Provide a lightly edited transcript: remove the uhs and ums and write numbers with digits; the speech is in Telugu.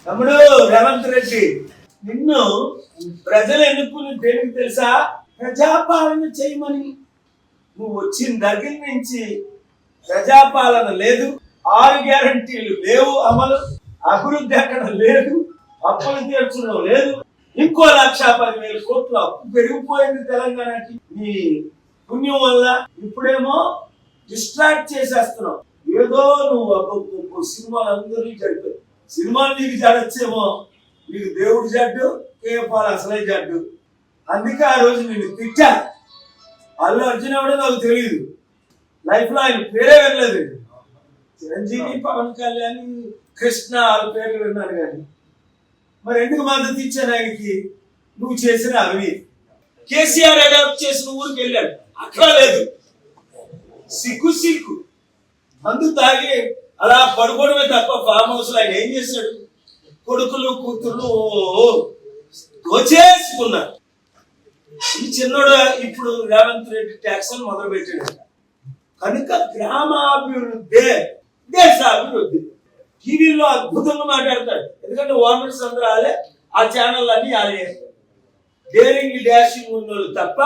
తమ్ముడు రేవంత్ రెడ్డి, నిన్ను ప్రజలు ఎన్నుకుని దేనికి తెలుసా? ప్రజాపాలన చేయమని. నువ్వు వచ్చిన దగ్గర నుంచి ప్రజాపాలన లేదు, 6 గ్యారంటీలు లేవు అమలు, అభివృద్ధి అక్కడ లేదు, అప్పులు తీర్చడం లేదు, ఇంకో 1,10,000 కోట్ల అప్పు పెరిగిపోయింది తెలంగాణకి. నీ పుణ్యం వల్ల ఇప్పుడేమో డిస్ట్రాక్ట్ చేసేస్తున్నావు. ఏదో నువ్వు సినిమాలు అందరినీ జడిపోయి, సినిమాలు నీకు జడొచ్చేమో, నీకు దేవుడు జడ్డు, కేపాల్ అసలే జడ్డు. అందుకే ఆ రోజు నేను తిట్టా. అల్లు అర్జున్ ఎవడో నాకు తెలియదు, లైఫ్ లో ఆయన పేరే వినలేదు. చిరంజీవి, పవన్ కళ్యాణ్, కృష్ణ వాళ్ళ పేర్లు విన్నాను కానీ మరి ఎందుకు మద్దతు ఇచ్చాను ఆయనకి? నువ్వు చేసిన అవినీతి. కేసీఆర్ అడాప్ట్ చేసిన ఊరికి వెళ్ళాడు, అక్కడ లేదు. సిగ్గు మందు తాగి అలా పడుకోవడమే తప్ప ఫామ్ హౌస్ లో ఆయన ఏం చేశాడు? కొడుకులు కూతుర్లు దోచేసుకున్నారు. ఈ చిన్నోడు ఇప్పుడు రేవంత్ రెడ్డి ట్యాక్స్ అని మొదలు పెట్టాడు. కనుక గ్రామాభివృద్ధి దేశాభివృద్ధి. టీవీలో అద్భుతంగా మాట్లాడతాడు, ఎందుకంటే ఓనర్స్ అందరూ ఆలే, ఆ ఛానల్ అన్ని ఆలే. డేరింగ్ డాషింగ్ ఉన్నోళ్ళు తప్ప